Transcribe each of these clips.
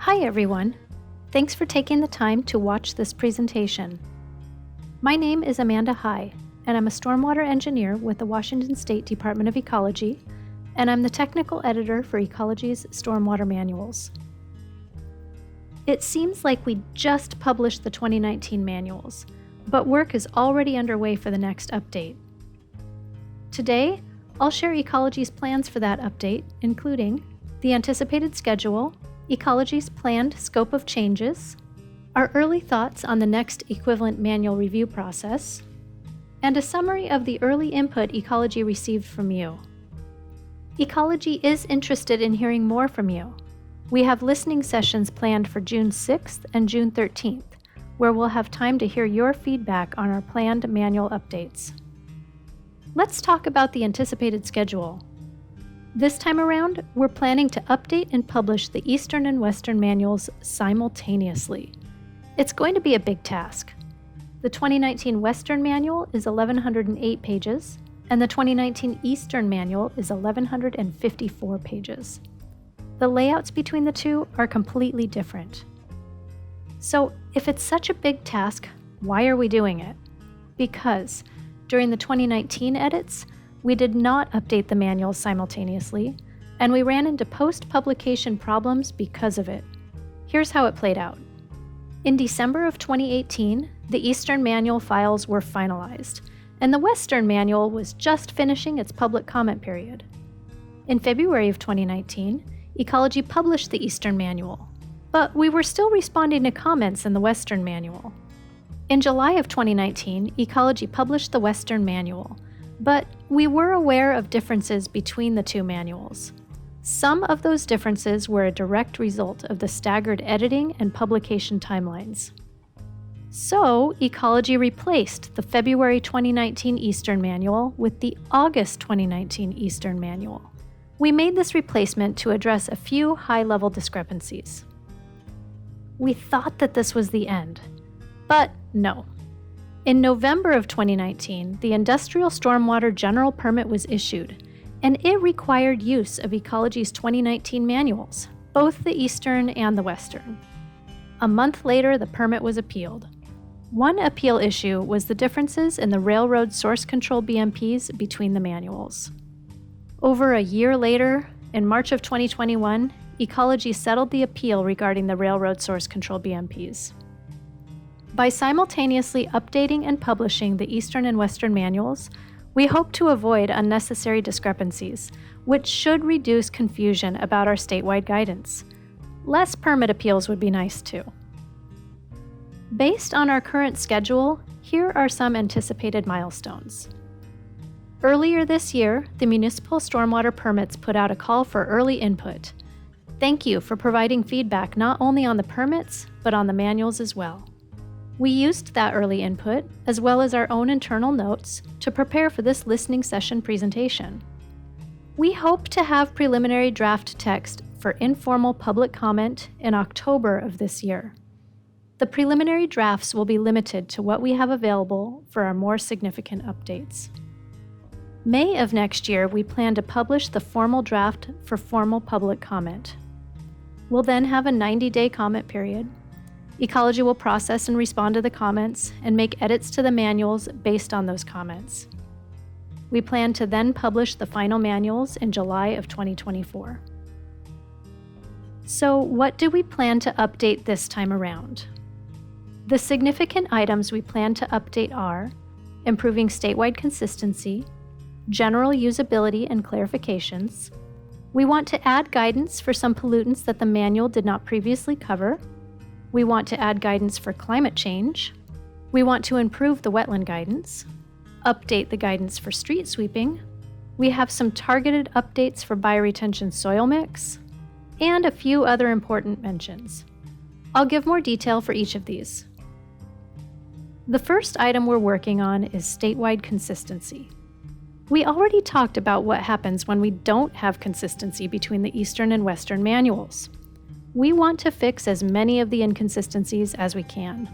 Hi everyone! Thanks for taking the time to watch this presentation. My name is Amanda High, and I'm a stormwater engineer with the Washington State Department of Ecology, and I'm the technical editor for Ecology's stormwater manuals. It seems like we just published the 2019 manuals, but work is already underway for the next update. Today, I'll share Ecology's plans for that update, including the anticipated schedule, Ecology's planned scope of changes, our early thoughts on the next equivalent manual review process, and a summary of the early input Ecology received from you. Ecology is interested in hearing more from you. We have listening sessions planned for June 6th and June 13th, where we'll have time to hear your feedback on our planned manual updates. Let's talk about the anticipated schedule. This time around, we're planning to update and publish the Eastern and Western manuals simultaneously. It's going to be a big task. The 2019 Western manual is 1,108 pages, and the 2019 Eastern manual is 1,154 pages. The layouts between the two are completely different. So, if it's such a big task, why are we doing it? Because during the 2019 edits, we did not update the manuals simultaneously, and we ran into post-publication problems because of it. Here's how it played out. In December of 2018, the Eastern manual files were finalized, and the Western manual was just finishing its public comment period. In February of 2019, Ecology published the Eastern manual, but we were still responding to comments in the Western manual. In July of 2019, Ecology published the Western manual, but we were aware of differences between the two manuals. Some of those differences were a direct result of the staggered editing and publication timelines. So, Ecology replaced the February 2019 Eastern manual with the August 2019 Eastern manual. We made this replacement to address a few high-level discrepancies. We thought that this was the end, but no. In November of 2019, the Industrial Stormwater General Permit was issued, and it required use of Ecology's 2019 manuals, both the Eastern and the Western. A month later, the permit was appealed. One appeal issue was the differences in the railroad source control BMPs between the manuals. Over a year later, in March of 2021, Ecology settled the appeal regarding the railroad source control BMPs. By simultaneously updating and publishing the Eastern and Western manuals, we hope to avoid unnecessary discrepancies, which should reduce confusion about our statewide guidance. Less permit appeals would be nice too. Based on our current schedule, here are some anticipated milestones. Earlier this year, the municipal stormwater permits put out a call for early input. Thank you for providing feedback not only on the permits, but on the manuals as well. We used that early input, as well as our own internal notes, to prepare for this listening session presentation. We hope to have preliminary draft text for informal public comment in October of this year. The preliminary drafts will be limited to what we have available for our more significant updates. May of next year, we plan to publish the formal draft for formal public comment. We'll then have a 90-day comment period. Ecology will process and respond to the comments and make edits to the manuals based on those comments. We plan to then publish the final manuals in July of 2024. So, what do we plan to update this time around? The significant items we plan to update are improving statewide consistency, general usability and clarifications. We want to add guidance for some pollutants that the manual did not previously cover. We want to add guidance for climate change. We want to improve the wetland guidance, update the guidance for street sweeping. We have some targeted updates for bioretention soil mix, and a few other important mentions. I'll give more detail for each of these. The first item we're working on is statewide consistency. We already talked about what happens when we don't have consistency between the Eastern and Western manuals. We want to fix as many of the inconsistencies as we can.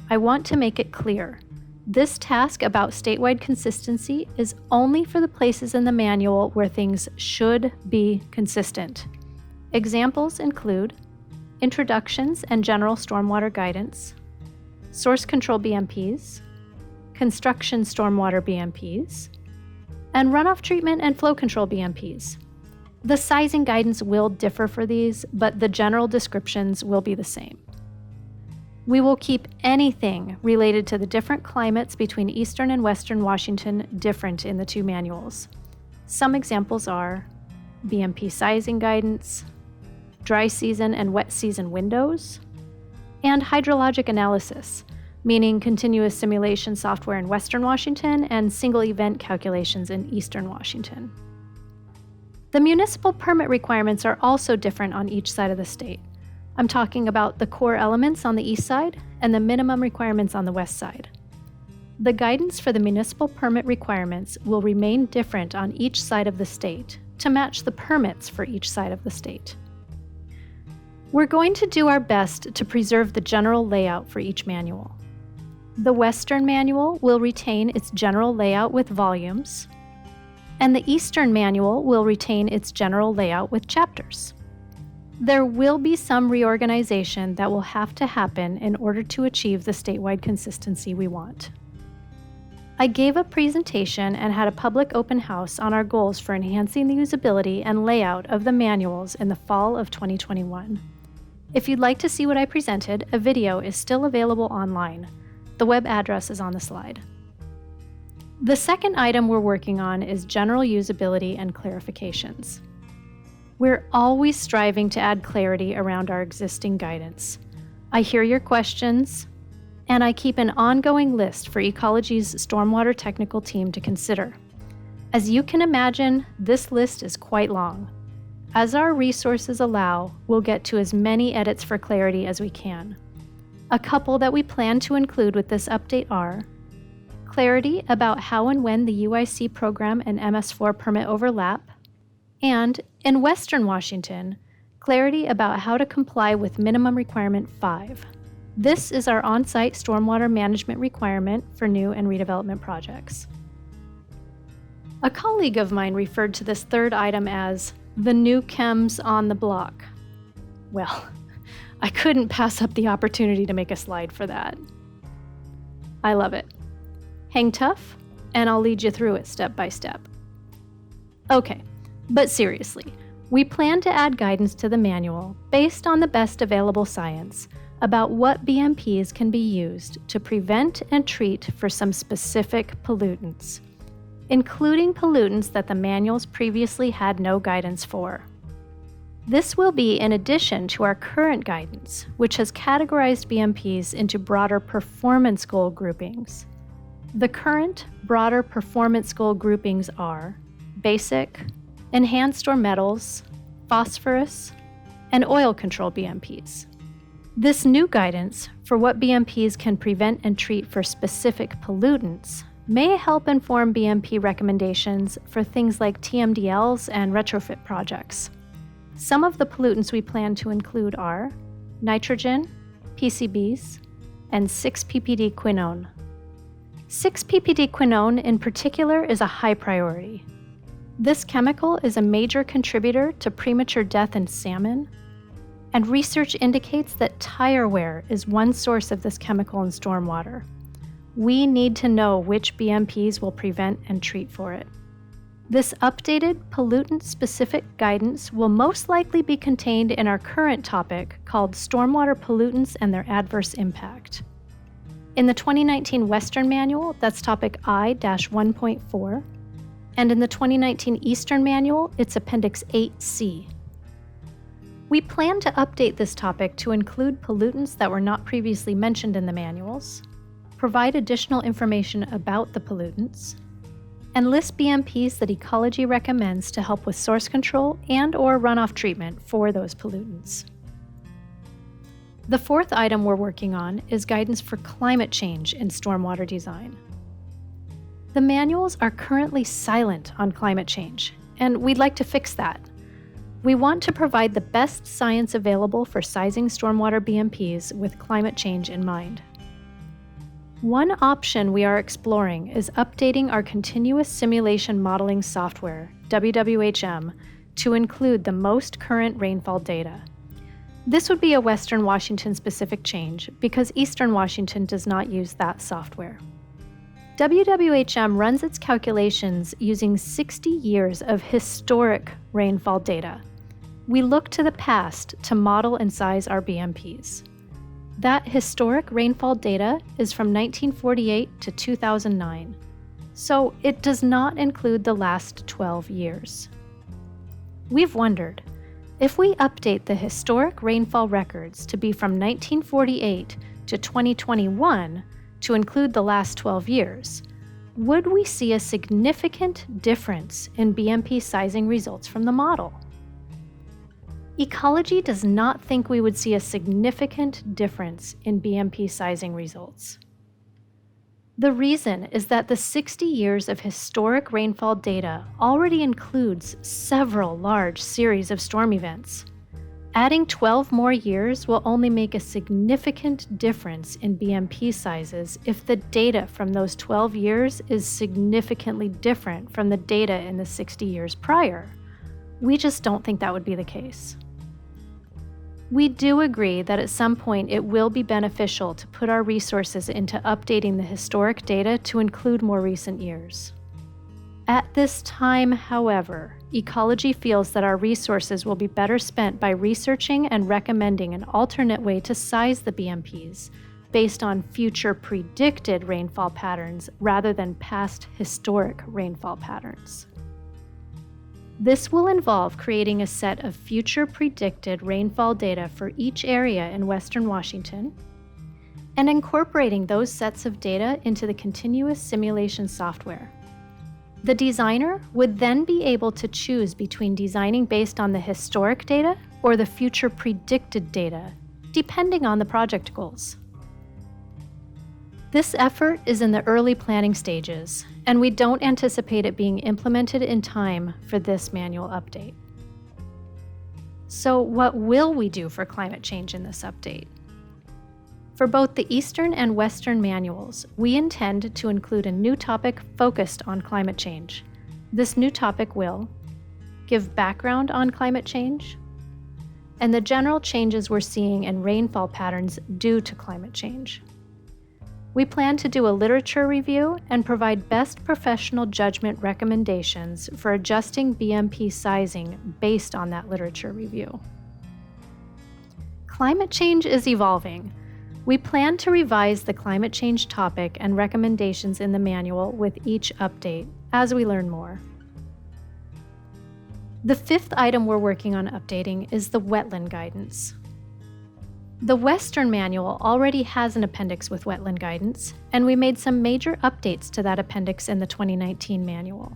I want to make it clear, this task about statewide consistency is only for the places in the manual where things should be consistent. Examples include Introductions and General Stormwater Guidance, Source Control BMPs, Construction Stormwater BMPs, and Runoff Treatment and Flow Control BMPs. The sizing guidance will differ for these, but the general descriptions will be the same. We will keep anything related to the different climates between Eastern and Western Washington different in the two manuals. Some examples are BMP sizing guidance, dry season and wet season windows, and hydrologic analysis, meaning continuous simulation software in Western Washington and single event calculations in Eastern Washington. The municipal permit requirements are also different on each side of the state. I'm talking about the core elements on the east side and the minimum requirements on the west side. The guidance for the municipal permit requirements will remain different on each side of the state to match the permits for each side of the state. We're going to do our best to preserve the general layout for each manual. The Western manual will retain its general layout with volumes, and the Eastern manual will retain its general layout with chapters. There will be some reorganization that will have to happen in order to achieve the statewide consistency we want. I gave a presentation and had a public open house on our goals for enhancing the usability and layout of the manuals in the fall of 2021. If you'd like to see what I presented, a video is still available online. The web address is on the slide. The second item we're working on is general usability and clarifications. We're always striving to add clarity around our existing guidance. I hear your questions, and I keep an ongoing list for Ecology's Stormwater technical team to consider. As you can imagine, this list is quite long. As our resources allow, we'll get to as many edits for clarity as we can. A couple that we plan to include with this update are clarity about how and when the UIC program and MS4 permit overlap, and, in Western Washington, clarity about how to comply with Minimum Requirement 5. This is our on-site stormwater management requirement for new and redevelopment projects. A colleague of mine referred to this third item as the new chems on the block. Well, I couldn't pass up the opportunity to make a slide for that. I love it. Hang tough, and I'll lead you through it step by step. Okay. But seriously, we plan to add guidance to the manual based on the best available science about what BMPs can be used to prevent and treat for some specific pollutants, including pollutants that the manuals previously had no guidance for. This will be in addition to our current guidance, which has categorized BMPs into broader performance goal groupings. The current broader performance goal groupings are basic, enhanced or metals, phosphorus, and oil control BMPs. This new guidance for what BMPs can prevent and treat for specific pollutants may help inform BMP recommendations for things like TMDLs and retrofit projects. Some of the pollutants we plan to include are nitrogen, PCBs, and 6-ppd quinone. 6-ppd quinone in particular is a high priority. This chemical is a major contributor to premature death in salmon, and research indicates that tire wear is one source of this chemical in stormwater. We need to know which BMPs will prevent and treat for it. This updated pollutant-specific guidance will most likely be contained in our current topic called Stormwater Pollutants and Their Adverse Impact. In the 2019 Western Manual, that's topic I-1.4, and in the 2019 Eastern Manual, it's Appendix 8C. We plan to update this topic to include pollutants that were not previously mentioned in the manuals, provide additional information about the pollutants, and list BMPs that Ecology recommends to help with source control and/or runoff treatment for those pollutants. The fourth item we're working on is guidance for climate change in stormwater design. The manuals are currently silent on climate change, and we'd like to fix that. We want to provide the best science available for sizing stormwater BMPs with climate change in mind. One option we are exploring is updating our continuous simulation modeling software, WWHM, to include the most current rainfall data. This would be a Western Washington specific change because Eastern Washington does not use that software. WWHM runs its calculations using 60 years of historic rainfall data. We look to the past to model and size our BMPs. That historic rainfall data is from 1948 to 2009, so it does not include the last 12 years. We've wondered, if we update the historic rainfall records to be from 1948 to 2021 to include the last 12 years, would we see a significant difference in BMP sizing results from the model? Ecology does not think we would see a significant difference in BMP sizing results. The reason is that the 60 years of historic rainfall data already includes several large series of storm events. Adding 12 more years will only make a significant difference in BMP sizes if the data from those 12 years is significantly different from the data in the 60 years prior. We just don't think that would be the case. We do agree that at some point it will be beneficial to put our resources into updating the historic data to include more recent years. At this time, however, Ecology feels that our resources will be better spent by researching and recommending an alternate way to size the BMPs based on future predicted rainfall patterns rather than past historic rainfall patterns. This will involve creating a set of future predicted rainfall data for each area in Western Washington and incorporating those sets of data into the continuous simulation software. The designer would then be able to choose between designing based on the historic data or the future predicted data, depending on the project goals. This effort is in the early planning stages, and we don't anticipate it being implemented in time for this manual update. So what will we do for climate change in this update? For both the Eastern and Western manuals, we intend to include a new topic focused on climate change. This new topic will give background on climate change and the general changes we're seeing in rainfall patterns due to climate change. We plan to do a literature review and provide best professional judgment recommendations for adjusting BMP sizing based on that literature review. Climate change is evolving. We plan to revise the climate change topic and recommendations in the manual with each update as we learn more. The fifth item we're working on updating is the wetland guidance. The Western manual already has an appendix with wetland guidance, and we made some major updates to that appendix in the 2019 manual.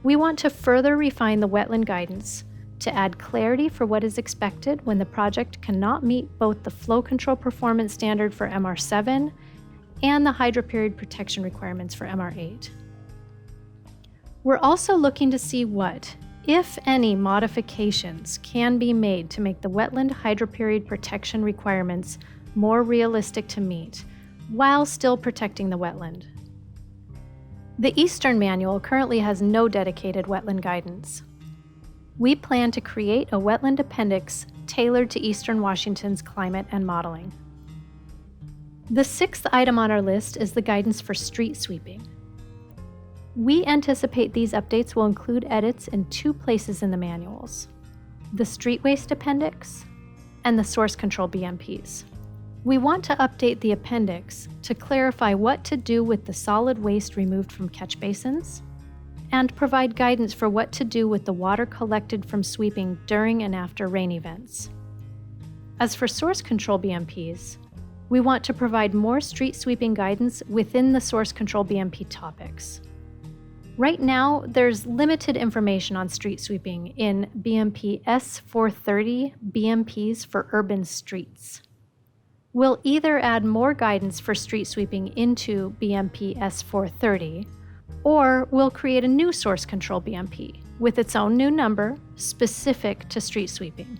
We want to further refine the wetland guidance to add clarity for what is expected when the project cannot meet both the flow control performance standard for MR7 and the hydroperiod protection requirements for MR8. We're also looking to see what, if any, modifications can be made to make the wetland hydroperiod protection requirements more realistic to meet, while still protecting the wetland. The Eastern manual currently has no dedicated wetland guidance. We plan to create a wetland appendix tailored to Eastern Washington's climate and modeling. The sixth item on our list is the guidance for street sweeping. We anticipate these updates will include edits in two places in the manuals: the street waste appendix and the source control BMPs. We want to update the appendix to clarify what to do with the solid waste removed from catch basins and provide guidance for what to do with the water collected from sweeping during and after rain events. As for source control BMPs, we want to provide more street sweeping guidance within the source control BMP topics. Right now, there's limited information on street sweeping in BMP S430 BMPs for urban streets. We'll either add more guidance for street sweeping into BMP S430, or we'll create a new source control BMP with its own new number specific to street sweeping.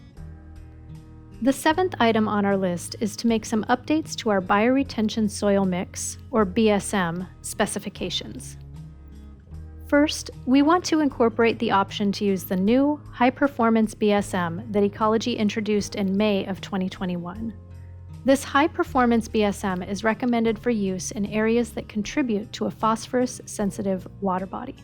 The seventh item on our list is to make some updates to our bioretention soil mix, or BSM, specifications. First, we want to incorporate the option to use the new high-performance BSM that Ecology introduced in May of 2021. This high-performance BSM is recommended for use in areas that contribute to a phosphorus-sensitive water body.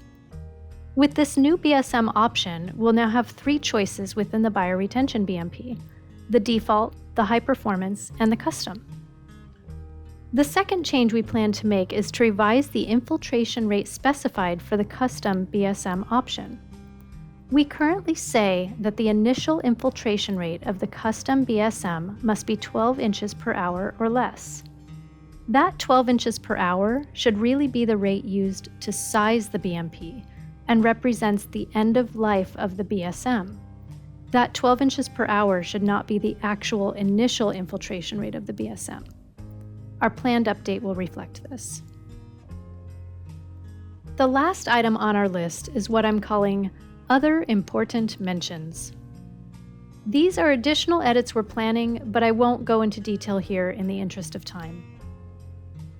With this new BSM option, we'll now have 3 choices within the bioretention BMP: the default, the high-performance, and the custom. The second change we plan to make is to revise the infiltration rate specified for the custom BSM option. We currently say that the initial infiltration rate of the custom BSM must be 12 inches per hour or less. That 12 inches per hour should really be the rate used to size the BMP and represents the end of life of the BSM. That 12 inches per hour should not be the actual initial infiltration rate of the BSM. Our planned update will reflect this. The last item on our list is what I'm calling Other Important Mentions. These are additional edits we're planning, but I won't go into detail here in the interest of time.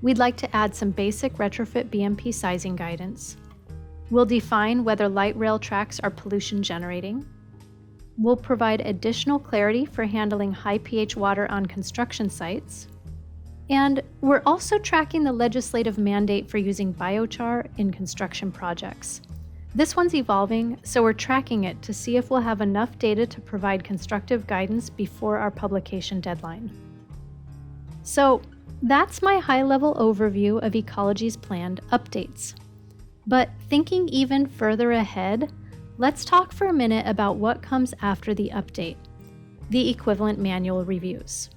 We'd like to add some basic retrofit BMP sizing guidance. We'll define whether light rail tracks are pollution generating. We'll provide additional clarity for handling high pH water on construction sites. And we're also tracking the legislative mandate for using biochar in construction projects. This one's evolving, so we're tracking it to see if we'll have enough data to provide constructive guidance before our publication deadline. So that's my high-level overview of Ecology's planned updates. But thinking even further ahead, let's talk for a minute about what comes after the update, the equivalent manual reviews.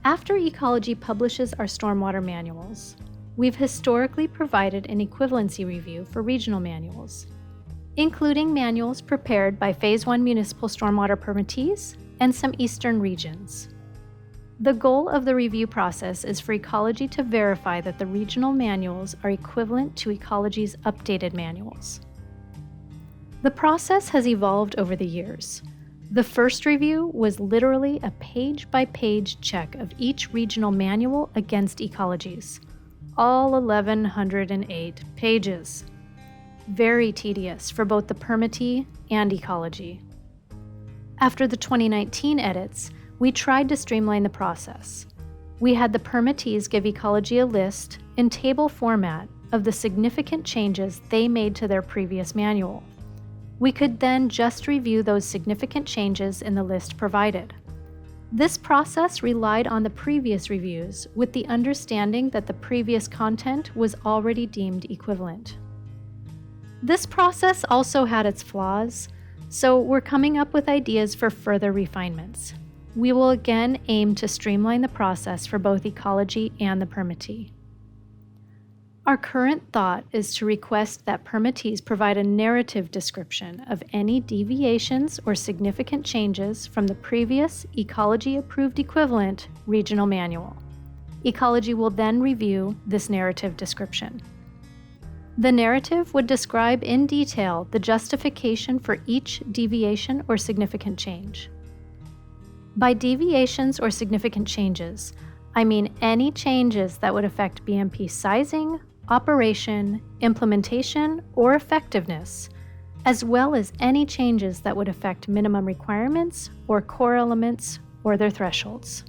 After Ecology publishes our stormwater manuals, we've historically provided an equivalency review for regional manuals, including manuals prepared by Phase 1 municipal stormwater permittees and some eastern regions. The goal of the review process is for Ecology to verify that the regional manuals are equivalent to Ecology's updated manuals. The process has evolved over the years. The first review was literally a page-by-page check of each regional manual against Ecology's, all 1,108 pages. Very tedious for both the permittee and Ecology. After the 2019 edits, we tried to streamline the process. We had the permittees give Ecology a list in table format of the significant changes they made to their previous manual. We could then just review those significant changes in the list provided. This process relied on the previous reviews with the understanding that the previous content was already deemed equivalent. This process also had its flaws, so we're coming up with ideas for further refinements. We will again aim to streamline the process for both Ecology and the permittee. Our current thought is to request that permittees provide a narrative description of any deviations or significant changes from the previous Ecology-approved equivalent regional manual. Ecology will then review this narrative description. The narrative would describe in detail the justification for each deviation or significant change. By deviations or significant changes, I mean any changes that would affect BMP sizing, operation, implementation, or effectiveness, as well as any changes that would affect minimum requirements or core elements or their thresholds.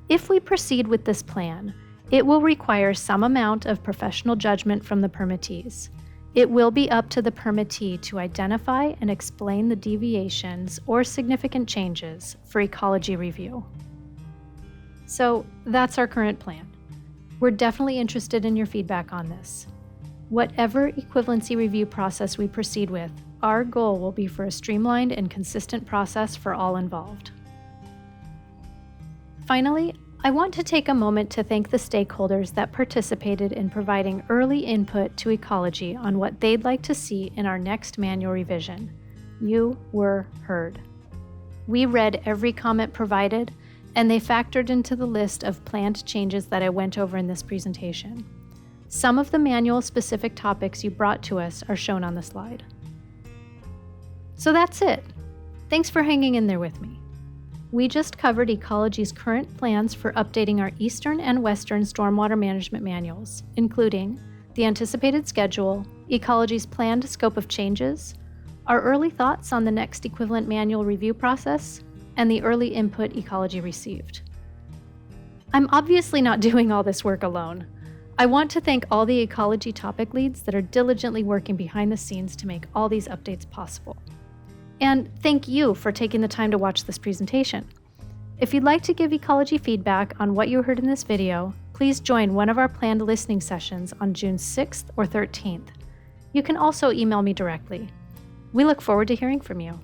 If we proceed with this plan, it will require some amount of professional judgment from the permittees. It will be up to the permittee to identify and explain the deviations or significant changes for Ecology review. So that's our current plan. We're definitely interested in your feedback on this. Whatever equivalency review process we proceed with, our goal will be for a streamlined and consistent process for all involved. Finally, I want to take a moment to thank the stakeholders that participated in providing early input to Ecology on what they'd like to see in our next manual revision. You were heard. We read every comment provided, and they factored into the list of planned changes that I went over in this presentation. Some of the manual-specific topics you brought to us are shown on the slide. So that's it. Thanks for hanging in there with me. We just covered Ecology's current plans for updating our Eastern and Western stormwater management manuals, including the anticipated schedule, Ecology's planned scope of changes, our early thoughts on the next equivalent manual review process, and the early input Ecology received. I'm obviously not doing all this work alone. I want to thank all the Ecology topic leads that are diligently working behind the scenes to make all these updates possible. And thank you for taking the time to watch this presentation. If you'd like to give Ecology feedback on what you heard in this video, please join one of our planned listening sessions on June 6th or 13th. You can also email me directly. We look forward to hearing from you.